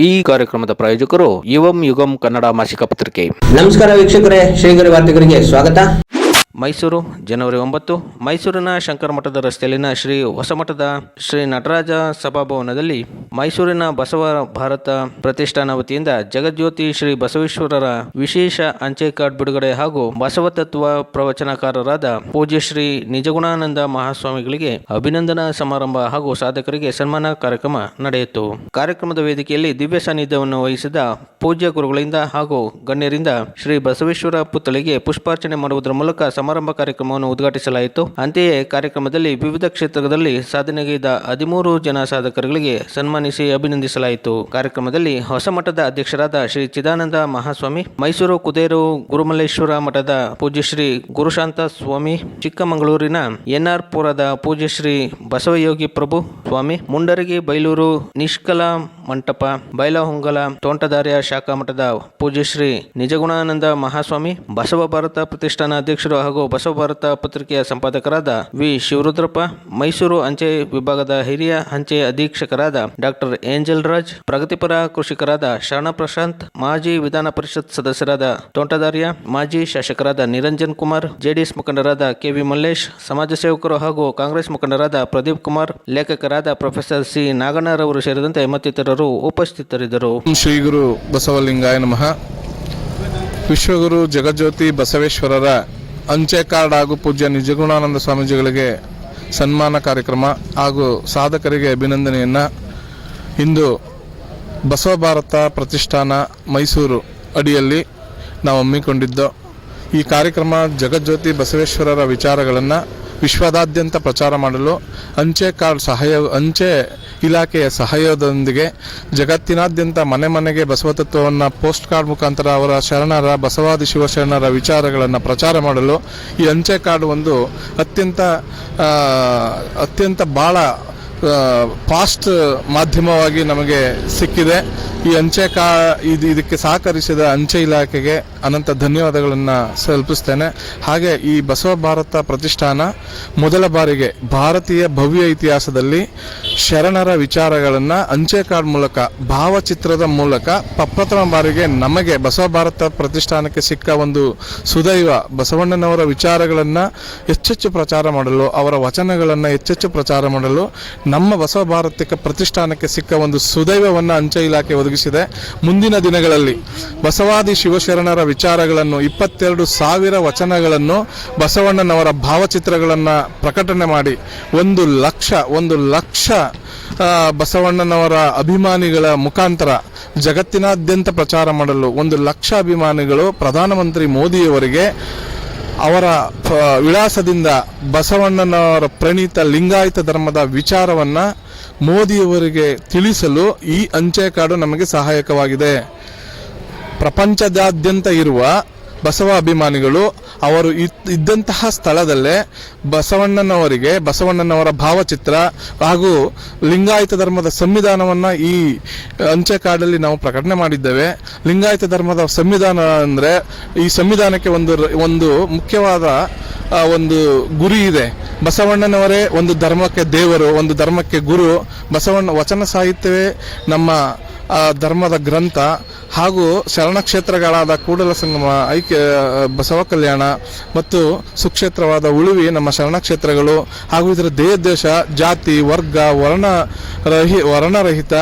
ಈ ಕಾರ್ಯಕ್ರಮದ ಪ್ರಾಯೋಜಕರು ಯುವಂ ಯುಗಂ ಕನ್ನಡ ಮಾಸಿಕ ಪತ್ರಿಕೆ. ನಮಸ್ಕಾರ ವೀಕ್ಷಕರೇ, ಶ್ರೀಗರಿ ವಾರ್ತೆಗರಿಗೆ ಸ್ವಾಗತ. ಮೈಸೂರು ಜನವರಿ 9. ಮೈಸೂರಿನ ಶಂಕರ ಮಠದ ರಸ್ತೆಯಲ್ಲಿನ ಶ್ರೀ ಹೊಸಮಠದ ಶ್ರೀ ನಟರಾಜ ಸಭಾಭವನದಲ್ಲಿ ಮೈಸೂರಿನ ಬಸವ ಭಾರತ ಪ್ರತಿಷ್ಠಾನ ವತಿಯಿಂದ ಜಗಜ್ಯೋತಿ ಶ್ರೀ ಬಸವೇಶ್ವರರ ವಿಶೇಷ ಅಂಚೆ ಕಾರ್ಡ್ ಬಿಡುಗಡೆ ಹಾಗೂ ಬಸವ ತತ್ವ ಪ್ರವಚನಕಾರರಾದ ಪೂಜ್ಯ ಶ್ರೀ ನಿಜಗುಣಾನಂದ ಮಹಾಸ್ವಾಮಿಗಳಿಗೆ ಅಭಿನಂದನಾ ಸಮಾರಂಭ ಹಾಗೂ ಸಾಧಕರಿಗೆ ಸನ್ಮಾನ ಕಾರ್ಯಕ್ರಮ ನಡೆಯಿತು. ಕಾರ್ಯಕ್ರಮದ ವೇದಿಕೆಯಲ್ಲಿ ದಿವ್ಯ ಸಾನ್ನಿಧ್ಯವನ್ನು ವಹಿಸಿದ ಪೂಜ್ಯ ಗುರುಗಳಿಂದ ಹಾಗೂ ಗಣ್ಯರಿಂದ ಶ್ರೀ ಬಸವೇಶ್ವರ ಪುತ್ಥಳಿಗೆ ಪುಷ್ಪಾರ್ಚನೆ ಮಾಡುವುದರ ಮೂಲಕ ಸಮಾರಂಭ ಕಾರ್ಯಕ್ರಮವನ್ನು ಉದ್ಘಾಟಿಸಲಾಯಿತು. ಅಂತೆಯೇ ಕಾರ್ಯಕ್ರಮದಲ್ಲಿ ವಿವಿಧ ಕ್ಷೇತ್ರದಲ್ಲಿ ಸಾಧನೆಗೈದ 13 ಜನ ಸಾಧಕರಿಗೆ ಸನ್ಮಾನಿಸಿ ಅಭಿನಂದಿಸಲಾಯಿತು. ಕಾರ್ಯಕ್ರಮದಲ್ಲಿ ಹೊಸಮಠದ ಅಧ್ಯಕ್ಷರಾದ ಶ್ರೀ ಚಿದಾನಂದ ಮಹಾಸ್ವಾಮಿ, ಮೈಸೂರು ಕುದೇರು ಗುರುಮಲ್ಲೇಶ್ವರ ಮಠದ ಪೂಜ್ಯ ಶ್ರೀ ಗುರುಶಾಂತ ಸ್ವಾಮಿ, ಚಿಕ್ಕಮಗಳೂರಿನ ಎನ್ಆರ್ ಪುರದ ಪೂಜ್ಯ ಶ್ರೀ ಬಸವಯೋಗಿ ಪ್ರಭು ಸ್ವಾಮಿ, ಮುಂಡರಗಿ ಬೈಲೂರು ನಿಷ್ಕಲ ಮಂಟಪ ಬೈಲಹೊಂಗಲ ತೋಂಟದಾರ್ಯ ಶಾಖಾ ಮಠದ ಪೂಜ್ಯ ಶ್ರೀ ನಿಜಗುಣಾನಂದ ಮಹಾಸ್ವಾಮಿ, ಬಸವ ಭಾರತ ಪ್ರತಿಷ್ಠಾನ ಅಧ್ಯಕ್ಷರು ಹಾಗೂ ಬಸವ ಭಾರತ ಪತ್ರಿಕೆಯ ಸಂಪಾದಕರಾದ ವಿ ಶಿವರುದ್ರಪ್ಪ, ಮೈಸೂರು ಅಂಚೆ ವಿಭಾಗದ ಹಿರಿಯ ಅಂಚೆ ಅಧೀಕ್ಷಕರಾದ ಡಾಕ್ಟರ್ ಏಂಜಲ್ ರಾಜ್, ಪ್ರಗತಿಪರ ಕೃಷಿಕರಾದ ಶರಣ ಪ್ರಶಾಂತ್, ಮಾಜಿ ವಿಧಾನ ಪರಿಷತ್ ಸದಸ್ಯರಾದ ತೋಂಟದಾರ್ಯ, ಮಾಜಿ ಶಾಸಕರಾದ ನಿರಂಜನ್ ಕುಮಾರ್, ಜೆಡಿಎಸ್ ಮುಖಂಡರಾದ ಕೆವಿ ಮಲ್ಲೇಶ್, ಸಮಾಜ ಸೇವಕರು ಹಾಗೂ ಕಾಂಗ್ರೆಸ್ ಮುಖಂಡರಾದ ಪ್ರದೀಪ್ ಕುಮಾರ್, ಲೇಖಕರಾದ ಪ್ರೊಫೆಸರ್ ಸಿ ನಾಗಣ್ಣರವರು ಸೇರಿದಂತೆ ಮತ್ತಿತರರು ಉಪಸ್ಥಿತರಿದ್ದರು. ಶ್ರೀ ಗುರು ಬಸವಲಿಂಗಾಯ ನಮಃ. ವಿಶ್ವಗುರು ಜಗಜ್ಯೋತಿ ಬಸವೇಶ್ವರರ ಅಂಚೆ ಕಾರ್ಡ್ ಹಾಗೂ ಪೂಜ್ಯ ನಿಜಗುಣಾನಂದ ಸ್ವಾಮೀಜಿಗಳಿಗೆ ಸನ್ಮಾನ ಕಾರ್ಯಕ್ರಮ ಹಾಗೂ ಸಾಧಕರಿಗೆ ಅಭಿನಂದನೆಯನ್ನು ಇಂದು ಬಸವ ಭಾರತ ಪ್ರತಿಷ್ಠಾನ ಮೈಸೂರು ಅಡಿಯಲ್ಲಿ ನಾವು ಹಮ್ಮಿಕೊಂಡಿದ್ದು. ಈ ಕಾರ್ಯಕ್ರಮ ಜಗಜ್ಯೋತಿ ಬಸವೇಶ್ವರರ ವಿಚಾರಗಳನ್ನು ವಿಶ್ವದಾದ್ಯಂತ ಪ್ರಚಾರ ಮಾಡಲು ಅಂಚೆ ಇಲಾಖೆಯ ಸಹಯೋಗದೊಂದಿಗೆ ಜಗತ್ತಿನಾದ್ಯಂತ ಮನೆ ಮನೆಗೆ ಬಸವ ತತ್ವವನ್ನು ಪೋಸ್ಟ್ ಕಾರ್ಡ್ ಮುಖಾಂತರ ಅವರ ಶರಣರ ಬಸವಾದಿ ಶಿವಶರಣರ ವಿಚಾರಗಳನ್ನು ಪ್ರಚಾರ ಮಾಡಲು ಈ ಅಂಚೆ ಕಾರ್ಡ್ ಒಂದು ಅತ್ಯಂತ ಭಾಳ ಫಾಸ್ಟ್ ಮಾಧ್ಯಮವಾಗಿ ನಮಗೆ ಸಿಕ್ಕಿದೆ. ಈ ಇದಕ್ಕೆ ಸಹಕರಿಸಿದ ಅಂಚೆ ಇಲಾಖೆಗೆ ಅನಂತ ಧನ್ಯವಾದಗಳನ್ನು ಸಲ್ಲಿಸ್ತೇನೆ. ಹಾಗೆ ಈ ಬಸವ ಭಾರತ ಪ್ರತಿಷ್ಠಾನ ಮೊದಲ ಬಾರಿಗೆ ಭಾರತೀಯ ಭವ್ಯ ಇತಿಹಾಸದಲ್ಲಿ ಶರಣರ ವಿಚಾರಗಳನ್ನು ಅಂಚೆ ಕಾರ್ಡ್ ಮೂಲಕ ಭಾವಚಿತ್ರದ ಮೂಲಕ ಪ್ರಪ್ರಥಮ ಬಾರಿಗೆ ನಮಗೆ ಬಸವ ಭಾರತ ಪ್ರತಿಷ್ಠಾನಕ್ಕೆ ಸಿಕ್ಕ ಒಂದು ಸುದೈವ. ಬಸವಣ್ಣನವರ ವಿಚಾರಗಳನ್ನು ಹೆಚ್ಚೆಚ್ಚು ಪ್ರಚಾರ ಮಾಡಲು, ಅವರ ವಚನಗಳನ್ನು ಹೆಚ್ಚೆಚ್ಚು ಪ್ರಚಾರ ಮಾಡಲು ನಮ್ಮ ಬಸವ ಭಾರತಿಕ ಪ್ರತಿಷ್ಠಾನಕ್ಕೆ ಸಿಕ್ಕ ಒಂದು ಸುದೈವವನ್ನು ಅಂಚೆ ಇಲಾಖೆ ಒದಗಿಸಿದೆ. ಮುಂದಿನ ದಿನಗಳಲ್ಲಿ ಬಸವಾದಿ ಶಿವಶರಣರ ವಿಚಾರಗಳನ್ನು 22,000 ವಚನಗಳನ್ನು ಬಸವಣ್ಣನವರ ಭಾವಚಿತ್ರಗಳನ್ನು ಪ್ರಕಟಣೆ ಮಾಡಿ 1 ಲಕ್ಷ ಬಸವಣ್ಣನವರ ಅಭಿಮಾನಿಗಳ ಮುಖಾಂತರ ಜಗತ್ತಿನಾದ್ಯಂತ ಪ್ರಚಾರ ಮಾಡಲು 1 ಲಕ್ಷ ಅಭಿಮಾನಿಗಳು ಪ್ರಧಾನಮಂತ್ರಿ ಮೋದಿಯವರಿಗೆ ಅವರ ವಿಳಾಸದಿಂದ ಬಸವಣ್ಣನವರ ಪ್ರಣೀತ ಲಿಂಗಾಯತ ಧರ್ಮದ ವಿಚಾರವನ್ನು ಮೋದಿಯವರಿಗೆ ತಿಳಿಸಲು ಈ ಅಂಚೆ ಕಾರ್ಡು ನಮಗೆ ಸಹಾಯಕವಾಗಿದೆ. ಪ್ರಪಂಚದಾದ್ಯಂತ ಇರುವ ಬಸವ ಅಭಿಮಾನಿಗಳು ಅವರು ಇದ್ದಂತಹ ಸ್ಥಳದಲ್ಲೇ ಬಸವಣ್ಣನವರ ಭಾವಚಿತ್ರ ಹಾಗೂ ಲಿಂಗಾಯತ ಧರ್ಮದ ಸಂವಿಧಾನವನ್ನು ಈ ಅಂಚೆ ಕಾರ್ಡಲ್ಲಿ ನಾವು ಪ್ರಕಟಣೆ ಮಾಡಿದ್ದೇವೆ. ಲಿಂಗಾಯತ ಧರ್ಮದ ಸಂವಿಧಾನ ಅಂದರೆ ಈ ಸಂವಿಧಾನಕ್ಕೆ ಒಂದು ಮುಖ್ಯವಾದ ಒಂದು ಗುರಿ ಇದೆ. ಬಸವಣ್ಣನವರೇ ಒಂದು ಧರ್ಮಕ್ಕೆ ದೇವರು, ಒಂದು ಧರ್ಮಕ್ಕೆ ಗುರು. ಬಸವಣ್ಣ ವಚನ ಸಾಹಿತ್ಯವೇ ನಮ್ಮ ಧರ್ಮದ ಗ್ರಂಥ ಹಾಗೂ ಶರಣಕ್ಷೇತ್ರಗಳಾದ ಕೂಡಲ ಸಂಗಮ, ಬಸವ ಕಲ್ಯಾಣ ಮತ್ತು ಸುಕ್ಷೇತ್ರವಾದ ಉಳುವಿ ನಮ್ಮ ಶರಣಕ್ಷೇತ್ರಗಳು ಹಾಗೂ ಇದರ ದೇಶ, ಜಾತಿ, ವರ್ಗ, ವರ್ಣರಹಿತ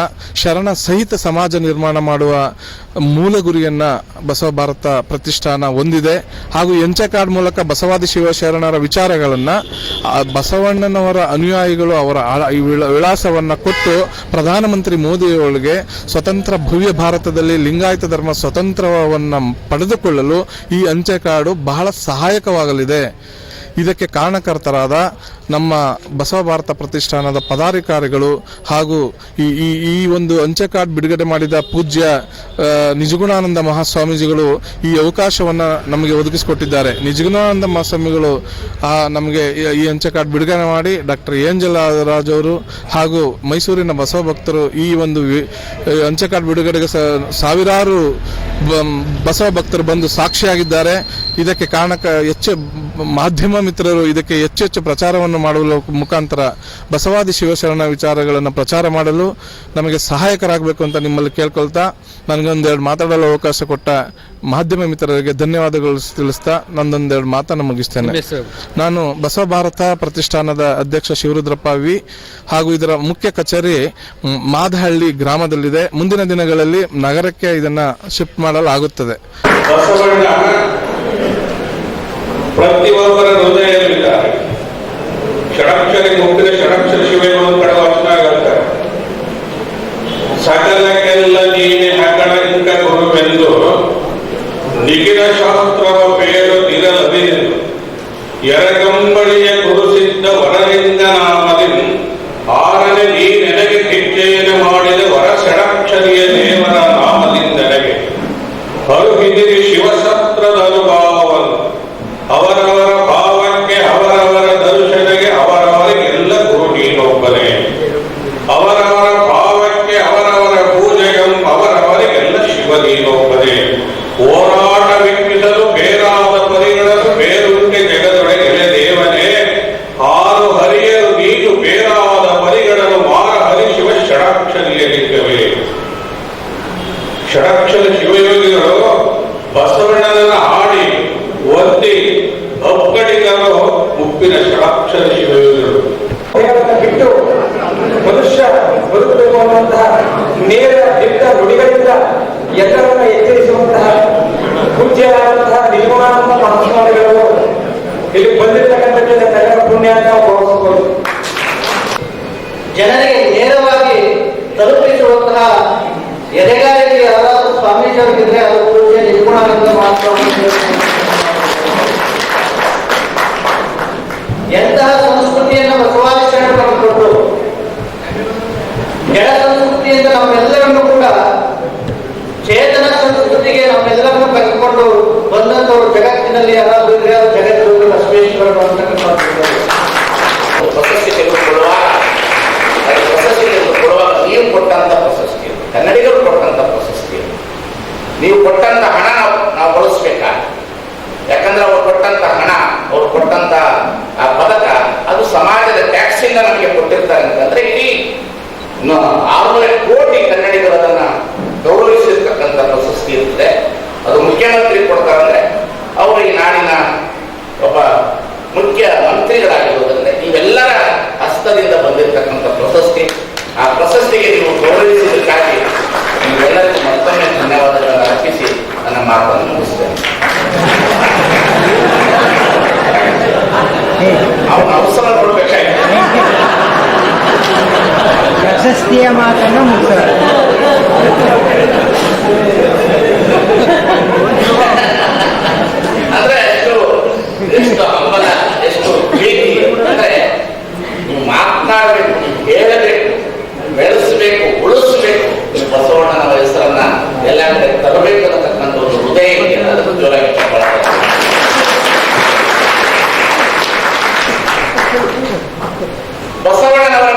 ಶರಣ ಸಹಿತ ಸಮಾಜ ನಿರ್ಮಾಣ ಮಾಡುವ ಮೂಲ ಗುರಿಯನ್ನು ಬಸವ ಭಾರತ ಪ್ರತಿಷ್ಠಾನ ಹೊಂದಿದೆ. ಹಾಗೂ ಅಂಚೆ ಕಾರ್ಡ್ ಮೂಲಕ ಬಸವಾದಿ ಶಿವಶರಣರ ವಿಚಾರಗಳನ್ನು ಬಸವಣ್ಣನವರ ಅನುಯಾಯಿಗಳು ಅವರ ವಿಳಾಸವನ್ನು ಕೊಟ್ಟು ಪ್ರಧಾನಮಂತ್ರಿ ಮೋದಿಯವರಿಗೆ ಸ್ವತಂತ್ರ ಭವ್ಯ ಭಾರತದಲ್ಲಿ ಲಿಂಗಾಯತ ಧರ್ಮ ಸ್ವತಂತ್ರವನ್ನು ಪಡೆದುಕೊಳ್ಳಲು ಈ ಅಂಚೆ ಕಾರ್ಡು ಬಹಳ ಸಹಾಯಕವಾಗಲಿದೆ. ಇದಕ್ಕೆ ಕಾರಣಕರ್ತರಾದ ನಮ್ಮ ಬಸವ ಭಾರತ ಪ್ರತಿಷ್ಠಾನದ ಪದಾಧಿಕಾರಿಗಳು ಹಾಗೂ ಈ ಒಂದು ಅಂಚೆ ಕಾರ್ಡ್ ಬಿಡುಗಡೆ ಮಾಡಿದ ಪೂಜ್ಯ ನಿಜಗುಣಾನಂದ ಮಹಾಸ್ವಾಮೀಜಿಗಳು ಈ ಅವಕಾಶವನ್ನು ನಮಗೆ ಒದಗಿಸಿಕೊಟ್ಟಿದ್ದಾರೆ. ನಿಜಗುಣಾನಂದ ಮಹಾಸ್ವಾಮಿಗಳು ನಮಗೆ ಈ ಅಂಚೆ ಕಾರ್ಡ್ ಬಿಡುಗಡೆ ಮಾಡಿ ಡಾಕ್ಟರ್ ಏಂಜಲ್ ರಾಜ್ ಅವರು ಹಾಗೂ ಮೈಸೂರಿನ ಬಸವ ಭಕ್ತರು ಈ ಒಂದು ಅಂಚೆ ಕಾರ್ಡ್ ಬಿಡುಗಡೆಗೆ ಸಾವಿರಾರು ಬಸವ ಭಕ್ತರು ಬಂದು ಸಾಕ್ಷಿಯಾಗಿದ್ದಾರೆ. ಇದಕ್ಕೆ ಕಾರಣಕ್ಕೆ ಮಾಧ್ಯಮ ಮಿತ್ರರು ಇದಕ್ಕೆ ಹೆಚ್ಚು ಪ್ರಚಾರವನ್ನು ಮಾಡುವ ಮುಖಾಂತರ ಬಸವಾದಿ ಶಿವಶರಣ ವಿಚಾರಗಳನ್ನು ಪ್ರಚಾರ ಮಾಡಲು ನಮಗೆ ಸಹಾಯಕರಾಗಬೇಕು ಅಂತ ನಿಮ್ಮಲ್ಲಿ ಕೇಳ್ಕೊಳ್ತಾ, ನನಗೊಂದೆರಡು ಮಾತಾಡಲು ಅವಕಾಶ ಕೊಟ್ಟ ಮಾಧ್ಯಮ ಮಿತ್ರರಿಗೆ ಧನ್ಯವಾದಗಳು ತಿಳಿಸ್ತಾ ನಂದೊಂದೆರಡು ಮಾತನ್ನು ಮುಗಿಸ್ತೇನೆ. ನಾನು ಬಸವ ಭಾರತ ಪ್ರತಿಷ್ಠಾನದ ಅಧ್ಯಕ್ಷ ಶಿವರುದ್ರಪ್ಪ ವಿ ಹಾಗೂ ಇದರ ಮುಖ್ಯ ಕಚೇರಿ ಮಾದಹಳ್ಳಿ ಗ್ರಾಮದಲ್ಲಿದೆ. ಮುಂದಿನ ದಿನಗಳಲ್ಲಿ ನಗರಕ್ಕೆ ಇದನ್ನ ಶಿಫ್ಟ್ ಮಾಡಲಾಗುತ್ತದೆ. ಬಸವಣ್ಣ ಪ್ರತಿಯೊಬ್ಬರ ಹೃದಯದಲ್ಲಿದ್ದಾರೆ. ಷಡಕ್ಷರಿ ಮುಕ್ತಿದ ಷಡಕ್ಷರ ಶಿವೆಯನ್ನು ಕಡೆ ವಚನ ಹೇಳ್ತಾರೆ. ಸಕಲಕ್ಕೆಲ್ಲ ನೀನೆ ಹಗಣ ಇಂಕ ಗುರುವೆಂದು ನಿಖಿಲ ಶಾಸ್ತ್ರವ ಬೇರು ತಿರಲದಿರೆಂದು ಎರಗಂಬಳಿಯ ಗುರುಸಿದ್ದ ವರಲಿಂಗ ನಾಮದಿನ್ ಆರನೆ ನೀ ನೆನಗೆ ಭಿಕ್ಷೆಯನ್ನು ಮಾಡಿದ ವರ ಷಡಕ್ಷರಿಯ ದೇವರ ನಾಮದಿಂದೆನಗೆ ಹರುಹಿದಿರಿ ಶಿವಸತ್ರದ ಅನುಭಾವವನ್ನು ಅವರವರ ಭಾವಕ್ಕೆ ಅವರವರ ದರ್ಶನಗೆ ಅವರವರಿಗೆಲ್ಲ ಗುರು ನೀನೊಬ್ಬನೇ. ಅವರವರ ಭಾವಕ್ಕೆ ಅವರವರ ಪೂಜೆಗೆ ಅವರವರಿಗೆಲ್ಲ ಶಿವ ನೀನೊಬ್ಬನೇ. ಹೋರಾಟ ವೆಕ್ಕಿಸಲು ಬೇರಾದ ಪರಿಗಳನ್ನು ಬೇರುಂಟೆ ಜಗದೊಳಗೆ ದೇವನೇ. ಹಾರು ಹರಿಯಲು ನೀನು ಬೇರಾದ ಪರಿಗಳನ್ನು ಮಾರ ಹರಿ ಶಿವ ಷಡಾಕ್ಷರಿಯ ಲಿಂಗವೇ. ಷಡಕ್ಷರ ಶಿವಯೋಗಿಗಳು ಬಸವಣ್ಣನನ್ನು ಹಾಡಿ ಒತ್ತಿ ಒಕ್ಕಡಿಗರು ಮುಪ್ಪಿನ ಷಡಕ್ಷರ ಶಿವಯೋಗಿಗಳು. ಬಿಟ್ಟು ಮನುಷ್ಯ ಬದುಕಬೇಕು ಅನ್ನುವಂತಹ ನೇರ ದಿಟ್ಟ ನುಡಿಗಳಿಂದ ಎಲ್ಲರನ್ನ ಎಚ್ಚರಿಸುವಂತಹ ಪೂಜ್ಯರಾದಂತಹ ನಿಜವಾದಂತಹ ಮಹಾಸ್ವಾಮಿಗಳು ಇಲ್ಲಿ ಬಂದಿರತಕ್ಕಂಥದ್ದನ್ನ ನಗರ ಪುಣ್ಯ ಅಂತ ನಾವು ಭಾವಿಸಬಹುದು. ಜನರಿಗೆ ನೇರವಾಗಿ ತಲುಪಿಸುವಂತಹ ಎದೆಗಾರಿಕೆ ಯಾರಾದರೂ ಸ್ವಾಮೀಜಿಯವರಿಗಿದ್ರೆ ಅದು ಪೂಜ್ಯ ನಿರ್ಗುಣಾನಂದ ಮಾತ್ರ. ಎಂತಹ ಸಂಸ್ಕೃತಿಯನ್ನು ಬಸವಾದಿ ಶರಣರು ಕೊಟ್ಟು ಜಡ ಸಂಸ್ಕೃತಿಯಿಂದ ನಮ್ಮೆಲ್ಲರನ್ನು ಕೂಡ ಚೇತನ ಸಂಸ್ಕೃತಿಗೆ ನಮ್ಮೆಲ್ಲರನ್ನು ಕರೆದುಕೊಂಡು ಬಂದಂತವರು ಜಗತ್ತಿನಲ್ಲಿ ಯಾರಾದರೂ ಇದ್ರೆ ಅವರು ಜಗತ್ತು ಬಸವೇಶ್ವರರು ಅಂತಕ್ಕಂಥ ಪ್ರಶಸ್ತಿ ತೆಗೆದುಕೊಳ್ಳುವಾಗ ಪ್ರಶಸ್ತಿ ತೆಗೆದುಕೊಳ್ಳುವಾಗ ನೀವು ಕೊಟ್ಟಂತ ಪ್ರಶಸ್ತಿ, ಕನ್ನಡಿಗರು ಕೊಟ್ಟಂತ ಪ್ರಶಸ್ತಿ, ನೀವು ಕೊಟ್ಟಂತ ಹಣ ನಾವು ಬಳಸಬೇಕಾಗಿ. ಯಾಕಂದ್ರೆ ಅವ್ರು ಕೊಟ್ಟಂತ ಹಣ, ಅವ್ರು ಕೊಟ್ಟಂತ ಆ ಪದಕ ಅದು ಸಮಾಜದ ಟ್ಯಾಕ್ಸ್ ಇಂದ ನಮಗೆ ಕೊಟ್ಟಿರ್ತಾರೆ ಅಂತಂದ್ರೆ ಇಡೀ 600 ಕೋಟಿ ಕನ್ನಡಿಗರು ಅದನ್ನ ಗೌರವಿಸಿರ್ತಕ್ಕಂಥ ಪ್ರಶಸ್ತಿ ಇರ್ತದೆ. ಅದು ಮುಖ್ಯಮಂತ್ರಿ ಕೊಡ್ತಾರಂದ್ರೆ ಅವರು ಈ ನಾಡಿನ ಒಬ್ಬ ಮುಖ್ಯ ಮಂತ್ರಿಗಳಾಗಿರುವುದರಿಂದ ನೀವೆಲ್ಲರ ಹಸ್ತದಿಂದ ಬಂದಿರತಕ್ಕಂಥ ಪ್ರಶಸ್ತಿ. ಆ ಪ್ರಶಸ್ತಿಗೆ ನೀವು ಗೌರವಿಸಿದ್ದಕ್ಕಾಗಿ ನೀವೆಲ್ಲರಿಗೂ ಮತ್ತೊಮ್ಮೆ ಧನ್ಯವಾದಗಳನ್ನು ಅರ್ಪಿಸಿ ನನ್ನ ಮಾತನ್ನು ಮುಗಿಸ್ತೇನೆ. ಅವನ ಅವಸರ ನೋಡ್ಬೇಕಾಯ್ತು. ಪ್ರಶಸ್ತಿಯ ಮಾತನ್ನು ಮುಗಿಸ್ತಾರೆ. ಅಂದ್ರೆ ಎಷ್ಟು ಹಂಬಲ, ಎಷ್ಟು ಪ್ರೀತಿ ಅಂದ್ರೆ ನೀವು ಮಾತನಾಡಬೇಕು, ನೀವು ಹೇಳಬೇಕು, ಬೆಳೆಸಬೇಕು, ಉಳಿಸಬೇಕು, ನೀವು ಬಸವಣ್ಣನ ಹೆಸರನ್ನ ಎಲ್ಲ ಕಡೆ ತರಬೇಕು ಅನ್ನತಕ್ಕಂಥ ಒಂದು ಹೃದಯ ಇದೆ. ಅದನ್ನು ಜೋರಾಗಿ ಇಷ್ಟಪಡ್ತಾರೆ. ಬಸವಣ್ಣನವರ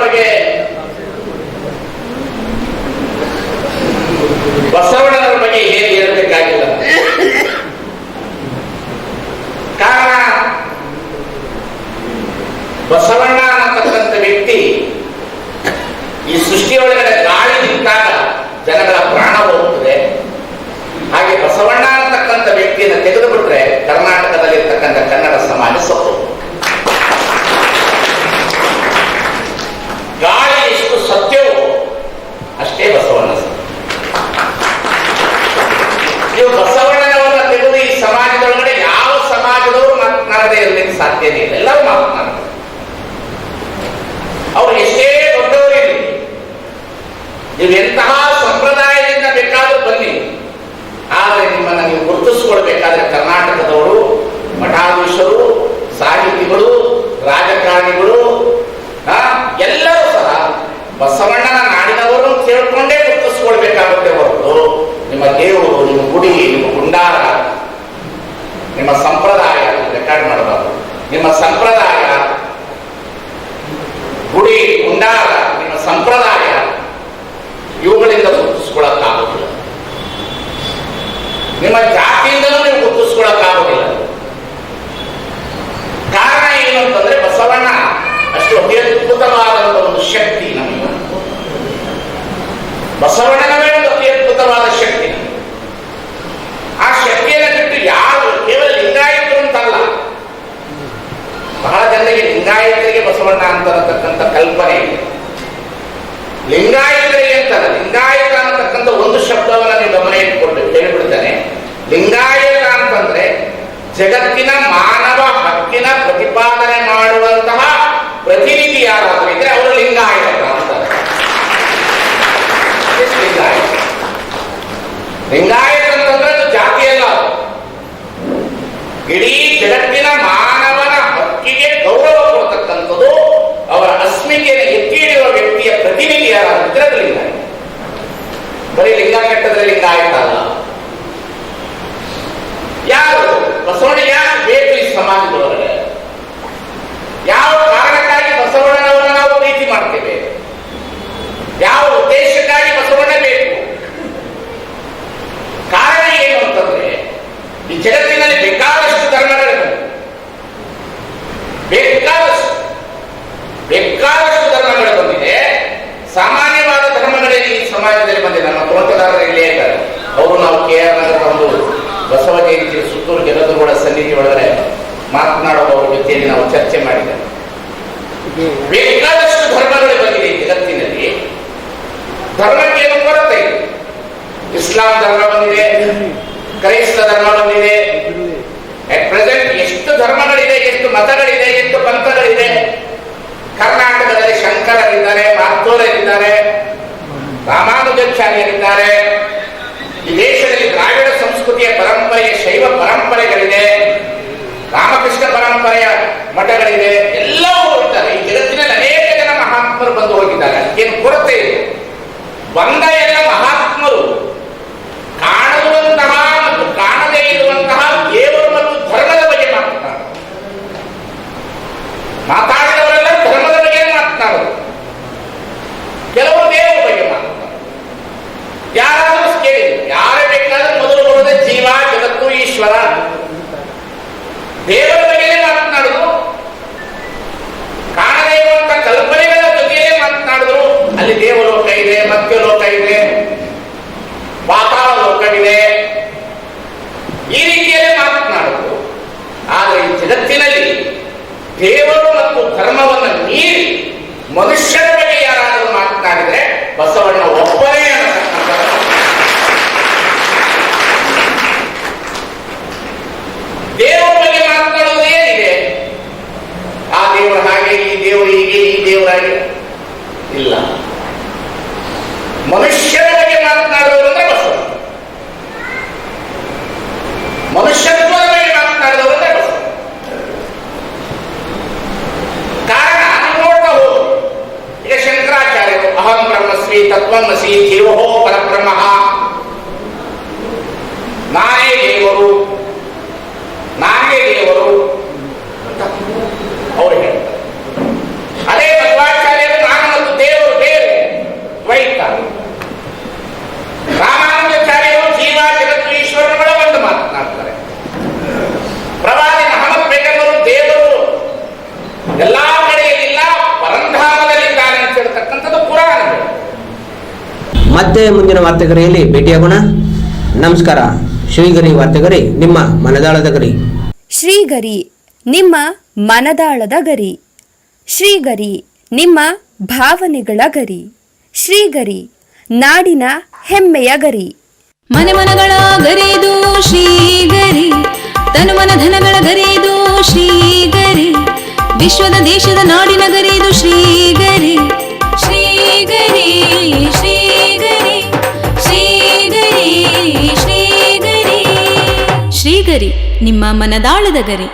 ಬಗ್ಗೆ ಹೇಗೆ ಹೇಳಬೇಕಾಗಿಲ್ಲ. ಕಾರಣ ಬಸವಣ್ಣ ಅನ್ನತಕ್ಕಂಥ ವ್ಯಕ್ತಿ ಈ ಸೃಷ್ಟಿಯೊಳಗಡೆ ಗಾಳಿ ನಿಂತಾಗ ಜನಗಳ ಪ್ರಾಣ ಹೋಗ್ತದೆ. ಹಾಗೆ ಬಸವಣ್ಣ ಅನ್ನತಕ್ಕಂಥ ವ್ಯಕ್ತಿಯನ್ನು ತೆಗೆದು ಬಿಟ್ರೆ ಕರ್ನಾಟಕದಲ್ಲಿರ್ತಕ್ಕಂಥ ಕನ್ನಡ ಸಮಾಜ ಸತ್ತು. ಗಾಳಿ ಎಷ್ಟು ಸತ್ಯವೋ ಅಷ್ಟೇ ಬಸವಣ್ಣ ಸತ್ಯ. ನೀವು ಬಸವಣ್ಣನವರನ್ನ ತೆಗೆದು ಈ ಸಮಾಜದೊಳಗಡೆ ಯಾವ ಸಮಾಜದವರು ಮಾತನಾಡದೆ ಇರಲಿಕ್ಕೆ ಸಾಧ್ಯನೇ ಇಲ್ಲ. ಎಲ್ಲರೂ ಮಾತನಾಡ್ತಾರೆ. ಅವ್ರು ಎಷ್ಟೇ ದೊಡ್ಡವರಿರಲಿ, ನೀವು ಎಂತಹ ಸಂಪ್ರದಾಯದಿಂದ ಬೇಕಾದ್ರೂ ಬನ್ನಿ, ಆದರೆ ನಿಮ್ಮನ್ನ ನೀವು ಗುರುತಿಸಿಕೊಳ್ಬೇಕಾದ್ರೆ ಕರ್ನಾಟಕದವರು, ಮಠಾಧೀಶರು, ಸಾಹಿತಿಗಳು, ರಾಜಕಾರಣಿಗಳು ಎಲ್ಲರೂ ಸಹ ಬಸವಣ್ಣನ ನಾಡಿನವರು ಕೇಳ್ಕೊಂಡೇ ಗುರುತಿಸ್ಕೊಳ್ಬೇಕಾಗುತ್ತೆ ಹೊರತು ನಿಮ್ಮ ದೇವರು, ನಿಮ್ಮ ಗುಡಿ, ನಿಮ್ಮ ಗುಂಡಾರ, ನಿಮ್ಮ ಸಂಪ್ರದಾಯ ರೆಕಾರ್ಡ್ ಮಾಡಬಾರದು. ನಿಮ್ಮ ಸಂಪ್ರದಾಯ, ಗುಡಿ, ಗುಂಡಾರ, ನಿಮ್ಮ ಸಂಪ್ರದಾಯ ಇವುಗಳಿಂದ ಗುರುತಿಸ್ಕೊಳ್ಳಕ್ಕಾಗೋದಿಲ್ಲ. ನಿಮ್ಮ ಜಾತಿಯಿಂದಲೂ ನೀವು ಗುರುತಿಸ್ಕೊಳ್ಳಕ್ಕಾಗೋದಿಲ್ಲ. ಜಗತ್ತಿನ ಮಾನವ ಹಕ್ಕಿನ ಪ್ರತಿಪಾದನೆ ಮಾಡುವಂತಹ ಪ್ರತಿನಿಧಿ ಯಾರಾದರೂ ಇದ್ರೆ ಅವರು ಲಿಂಗಾಯತ ಅಂತಾರೆ. ಲಿಂಗಾಯತ ಅಂತಂದ್ರೆ ಅದು ಜಾತಿಯಲ್ಲ, ಇಡೀ ಜಗತ್ತಿನ ಮಾನವನ ಹಕ್ಕಿಗೆ ಗೌರವ ಕೊಡ್ತಕ್ಕಂಥದ್ದು, ಅವರ ಅಸ್ಮಿತೆಯನ್ನು ಎತ್ತಿ ಹಿಡಿಯುವ ವ್ಯಕ್ತಿಯ ಪ್ರತಿನಿಧಿ ಯಾರಾದ್ರೆ ಅದು ಲಿಂಗಾಯತ. ಬರೀ ಲಿಂಗ ಕೆಟ್ಟದ್ರೆ ಲಿಂಗಾಯತ ಅಲ್ಲ. ಯಾರು ಬಸವಣ್ಣ ಯಾಕೆ ಬೇಕು ಈ ಸಮಾಜದೊಳಗಡೆ? ಯಾವ ಕಾರಣಕ್ಕಾಗಿ ಬಸವಣ್ಣನವರನ್ನು ನಾವು ಪ್ರೀತಿ ಮಾಡ್ತೇವೆ? ಯಾವ ಉದ್ದೇಶಕ್ಕಾಗಿ ಬಸವಣ್ಣ ಬೇಕು? ಕಾರಣ ಏನು ಅಂತಂದ್ರೆ, ಈ ಜಗತ್ತಿನಲ್ಲಿ ಬೇಕಾದಷ್ಟು ಧರ್ಮಗಳಿವೆ, ಬೇಕಾದಷ್ಟು ಧರ್ಮಗಳು ಬಂದಿದೆ. ಸಾಮಾನ್ಯವಾದ ಧರ್ಮಗಳಲ್ಲಿ ಈ ಸಮಾಜದಲ್ಲಿ ಬಂದಿದೆ. ನಮ್ಮ ತೋಟಗಾರರು ಇಲ್ಲೇ ಇದ್ದಾರೆ, ಅವರು ನಾವು KR ನಗರದ ಒಂದು ಬಸವ ಜಯಂತಿ ಸುತ್ತೂರು ಜನರುಗಳ ಸನ್ನಿಧಿ ಒಳಗಡೆ ಮಾತನಾಡುವ ಅವರ ಜೊತೆಯಲ್ಲಿ ನಾವು ಚರ್ಚೆ ಮಾಡಿದ್ದೇವೆ. ಬೇಕಾದಷ್ಟು ಧರ್ಮಗಳು ಬಂದಿದೆ ಈ ಜಗತ್ತಿನಲ್ಲಿ. ಧರ್ಮಕ್ಕೆ ಏನು ಕೊರತೆ ಇದೆ? ಇಸ್ಲಾಂ ಧರ್ಮ ಬಂದಿದೆ, ಕ್ರೈಸ್ತ ಧರ್ಮ ಬಂದಿದೆ. ಅಟ್ ಪ್ರೆಸೆಂಟ್ ಎಷ್ಟು ಧರ್ಮಗಳಿದೆ, ಎಷ್ಟು ಮತಗಳಿದೆ, ಎಷ್ಟು ಪಂಥಗಳಿದೆ. ಕರ್ನಾಟಕದಲ್ಲಿ ಶಂಕರರಿದ್ದಾರೆ, ಮಾರ್ತೋರರಿದ್ದಾರೆ, ರಾಮಾನುಜಾಚಾರ್ಯರಿದ್ದಾರೆ. ಈ ದೇಶದಲ್ಲಿ ದ್ರಾವಿಡ ಸಂಸ್ಕೃತಿಯ ಪರಂಪರೆಯ ಶೈವ ಪರಂಪರೆಗಳಿದೆ, ರಾಮಕೃಷ್ಣ ಪರಂಪರೆಯ ಮಠಗಳಿದೆ, ಎಲ್ಲವೂ ಇದ್ದಾರೆ. ಈ ಜಗತ್ತಿನಲ್ಲಿ ಅನೇಕ ಜನ ಮಹಾತ್ಮರು ಬಂದು ಹೋಗಿದ್ದಾರೆ. ಏನು ಕೊರತೆ ಇದೆ? ಬಂದ ಎಲ್ಲ ಮಹಾತ್ಮರು ಕಾಣುವಂತಹ ಮತ್ತು ಕಾಣದೇ ಇರುವಂತಹ ದೇವರು ಮತ್ತು ಧರ್ಮದ ಬಗ್ಗೆ ಮಾತಾಡಿದವರೆಲ್ಲ ಧರ್ಮದ ಬಗ್ಗೆ ಮಾತನಾಡೋದು, ಕೆಲವರು ದೇವರ ಬಗ್ಗೆ ಮಾತನಾಡೋದು. ಯಾರಾದರೂ ಕೇಳಿ, ಯಾರೇ ಬೇಕಾದ್ರೂ ಮೊದಲು ಬರೋದೇ ಜೀವ, ಜಗತ್ತು, ಈಶ್ವರ, ದೇವರ ಬಗ್ಗೆ ಮಾತನಾಡುದು. ಕಾಣದೇ ಇರುವಂತ ಕಲ್ಪನೆಗಳ ಜೊತೆಯೇ ಮಾತನಾಡಿದ್ರು. ಅಲ್ಲಿ ದೇವಲೋಕ ಇದೆ, ಮತ್ಯಲೋಕ ಇದೆ, ಪಾತಾಳ ಲೋಕವಿದೆ, ಈ ರೀತಿಯಲ್ಲಿ ಮಾತನಾಡುವುದು. ಆದರೆ ಈ ಜಗತ್ತಿನಲ್ಲಿ ದೇವರು ಮತ್ತು ಧರ್ಮವನ್ನು ಮೀರಿ ಮನುಷ್ಯರ ಬಗ್ಗೆ ಯಾರಾದರೂ ಮಾತನಾಡಿದ್ರೆ ಬಸವಣ್ಣ ಒಬ್ಬರೇ ಅನ್ನತಕ್ಕಂಥ. ದೇವರ ಬಗ್ಗೆ ಮಾತನಾಡುವುದು ಏನಿದೆ? ಆ ದೇವರು ಹಾಗೆ, ಈ ದೇವರು ಹೀಗೆ, ಈ ದೇವರಾಗೆ ಇಲ್ಲ. ಮನುಷ್ಯರ ಬಗ್ಗೆ ಮಾತನಾಡುವುದು ಅಂದ್ರೆ ಬಸವ. ಮನುಷ್ಯತ್ವದ ಬಗ್ಗೆ ಮಾತನಾಡಿದವರು ಅಂದ್ರೆ ಬಸವ. ಕಾರಣ ನೋಡ್ತಾ ಹೋಗು. ಈಗ ಶಂಕರಾಚಾರ್ಯರು ಅಹಂ ಬ್ರಹ್ಮಸ್ಮಿ ತತ್ವಮಸಿ ಜೀವೋ ಪರಬ್ರಹ್ಮ, ನಾನೇ ದೇವರು, ನಾನೇ ದೇವರು ಅಂತ ಅವರು ಹೇಳ್ತಾರೆ. ಅದೇ ಮಧ್ವಾಚಾರ್ಯರು ನಾನು ಮತ್ತು ದೇವರು ಬೇರೆ ದ್ವೈತ. ರಾಮಾನುಜಾಚಾರ್ಯರು ಜೀವ, ಜಗತ್ತು, ಈಶ್ವರಗಳ ಒಂದು ಮಾತನಾಡ್ತಾರೆ. ಪ್ರವಾದಿ ಮಹಮ್ಮದ್ ಬೇಗಂಬರು ದೇವರು ಎಲ್ಲಾ ಕಡೆಯಲ್ಲಿಲ್ಲ, ಪರಂಧಾಮದಲ್ಲಿದ್ದಾನೆ ಅಂತ ಹೇಳ್ತಕ್ಕಂಥದ್ದು ಪುರಾಣ. ಮತ್ತೆ ಮುಂದಿನ ವಾರ್ತೆಗರಿಯಲ್ಲಿ ಭೇಟಿಯಾಗೋಣ. ನಮಸ್ಕಾರ. ಶ್ರೀಗರಿ ವಾರ್ತೆಗರಿ, ನಿಮ್ಮ ಮನದಾಳದ ಗರಿ. ಶ್ರೀಗರಿ, ನಿಮ್ಮ ಮನದಾಳದ ಗರಿ. ಶ್ರೀಗರಿ, ನಿಮ್ಮ ಭಾವನೆಗಳ ಗರಿ. ಶ್ರೀಗರಿ, ನಾಡಿನ ಹೆಮ್ಮೆಯ ಗರಿ. ಮನೆ ಮನಗಳ ಗರಿದು ಶ್ರೀಗರಿ, ತನುಮನ ಧನಗಳ ಗರಿದು ಶ್ರೀಗರಿ, ವಿಶ್ವದ ದೇಶದ ನಾಡಿನ ಗರಿದು ಶ್ರೀಗರಿ. ಶ್ರೀಗರಿ ಶ್ರೀಗರಿ ಶ್ರೀಗರಿ ಶ್ರೀಗರಿ. ಶ್ರೀಗರಿ, ನಿಮ್ಮ ಮನದಾಳದ ಗರಿ.